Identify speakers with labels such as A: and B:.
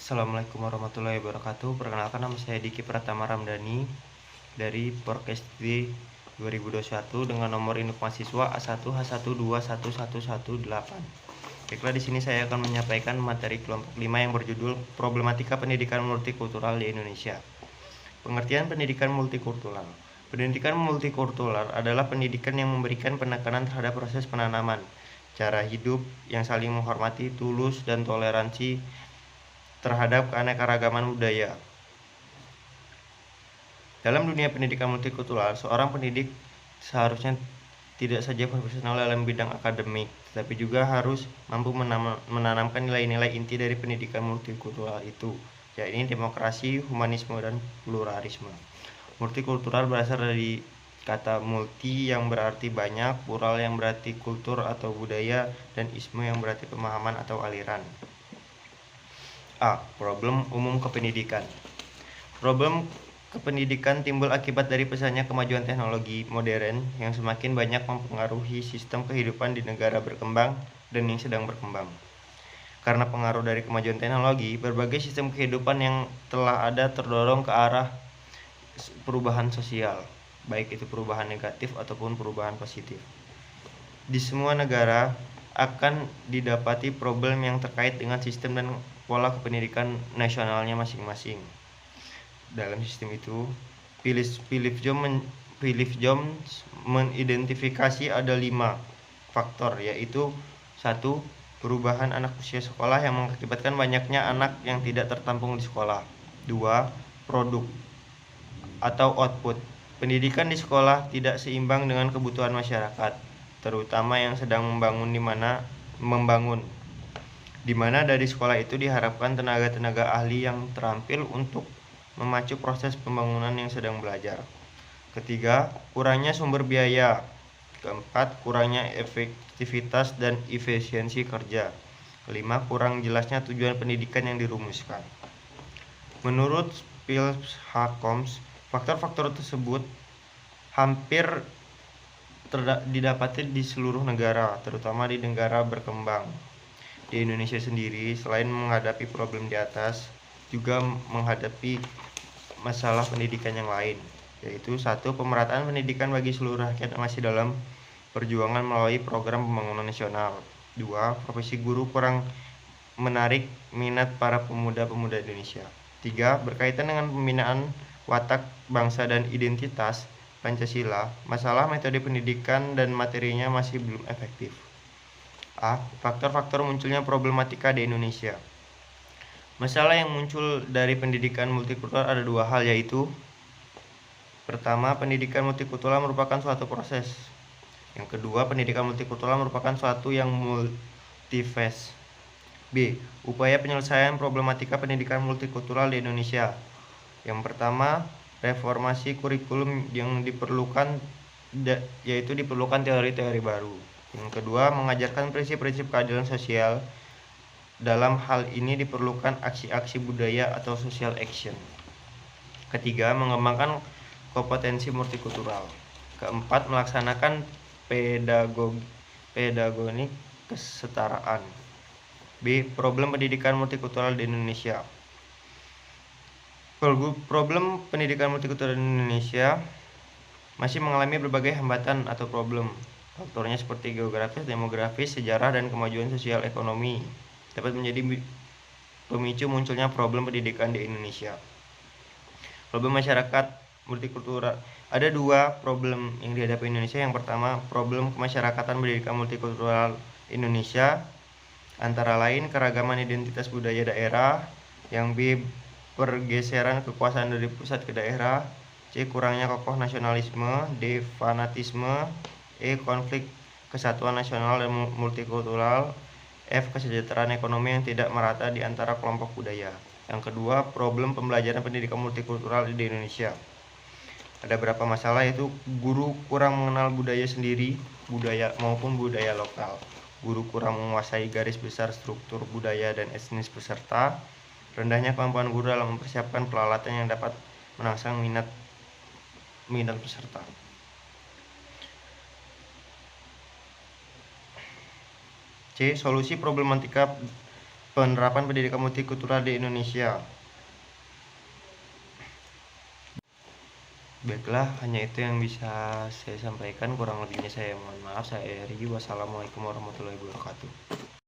A: Assalamualaikum warahmatullahi wabarakatuh. Perkenalkan, nama saya Diki Pratama Ramdhani dari Porkesd 2021 dengan nomor induk mahasiswa A1H1211118. Baiklah, di sini saya akan menyampaikan materi kelompok 5 yang berjudul Problematika Pendidikan Multikultural di Indonesia. Pengertian pendidikan multikultural. Pendidikan multikultural adalah pendidikan yang memberikan penekanan terhadap proses penanaman, cara hidup yang saling menghormati, tulus, dan toleransi terhadap keanekaragaman budaya. Dalam dunia pendidikan multikultural, seorang pendidik seharusnya tidak saja profesional dalam bidang akademik, tetapi juga harus mampu menanamkan nilai-nilai inti dari pendidikan multikultural itu, yaitu demokrasi, humanisme, dan pluralisme. Multikultural berasal dari kata multi yang berarti banyak, plural yang berarti kultur atau budaya, dan isme yang berarti pemahaman atau aliran. A. Problem umum kependidikan. Problem kependidikan timbul akibat dari pesatnya kemajuan teknologi modern yang semakin banyak mempengaruhi sistem kehidupan di negara berkembang dan yang sedang berkembang. Karena pengaruh dari kemajuan teknologi, berbagai sistem kehidupan yang telah ada terdorong ke arah perubahan sosial, baik itu perubahan negatif ataupun perubahan positif. Di semua negara akan didapati problem yang terkait dengan sistem dan pola kependidikan nasionalnya masing-masing. Dalam sistem itu, Philip Jones mengidentifikasi ada 5 faktor, yaitu 1. Perubahan anak usia sekolah yang mengakibatkan banyaknya anak yang tidak tertampung di sekolah. 2. Produk atau output. Pendidikan di sekolah tidak seimbang dengan kebutuhan masyarakat, terutama yang sedang membangun, di mana dari sekolah itu diharapkan tenaga-tenaga ahli yang terampil untuk memacu proses pembangunan yang sedang belajar. Ketiga, kurangnya sumber biaya. Keempat, kurangnya efektivitas dan efisiensi kerja. Kelima, kurang jelasnya tujuan pendidikan yang dirumuskan. Menurut Philip H. faktor-faktor tersebut hampir didapati di seluruh negara, terutama di negara berkembang. Di Indonesia sendiri, selain menghadapi problem di atas, juga menghadapi masalah pendidikan yang lain, yaitu 1. Pemerataan pendidikan bagi seluruh rakyat masih dalam perjuangan melalui program pembangunan nasional. 2. Profesi guru kurang menarik minat para pemuda-pemuda Indonesia. 3. Berkaitan dengan pembinaan watak bangsa dan identitas Pancasila, masalah metode pendidikan dan materinya masih belum efektif. A. Faktor-faktor munculnya problematika di Indonesia. Masalah yang muncul dari pendidikan multikultural ada 2 hal, yaitu pertama, pendidikan multikultural merupakan suatu proses. Yang kedua, pendidikan multikultural merupakan suatu yang multifase. B. Upaya penyelesaian problematika pendidikan multikultural di Indonesia. Yang pertama, reformasi kurikulum yang diperlukan, yaitu diperlukan teori-teori baru. Yang kedua, mengajarkan prinsip-prinsip keadilan sosial. Dalam hal ini diperlukan aksi-aksi budaya atau social action. Ketiga, mengembangkan kompetensi multikultural. Keempat, melaksanakan pedagogi kesetaraan. B. Problem pendidikan multikultural di Indonesia. Problem pendidikan multikultural di Indonesia masih mengalami berbagai hambatan atau problem. Faktornya seperti geografis, demografis, sejarah, dan kemajuan sosial ekonomi dapat menjadi pemicu munculnya problem pendidikan di Indonesia. Problem masyarakat multikultural. Ada 2 problem yang dihadapi Indonesia. Yang pertama, problem kemasyarakatan pendidikan multikultural Indonesia, antara lain keragaman identitas budaya daerah. Yang B, pergeseran kekuasaan dari pusat ke daerah. C, kurangnya kokoh nasionalisme. D, fanatisme. E, konflik kesatuan nasional dan multikultural. F, kesejahteraan ekonomi yang tidak merata di antara kelompok budaya. Yang kedua, problem pembelajaran pendidikan multikultural di Indonesia. Ada beberapa masalah, yaitu guru kurang mengenal budaya sendiri, budaya maupun budaya lokal. Guru kurang menguasai garis besar struktur budaya dan etnis peserta. Rendahnya kemampuan guru dalam mempersiapkan peralatan yang dapat merangsang minat peserta. C. Solusi problematika penerapan pendidikan multikultural di Indonesia. Baiklah, hanya itu yang bisa saya sampaikan. Kurang lebihnya saya mohon maaf. Saya Eri. Wassalamualaikum warahmatullahi wabarakatuh.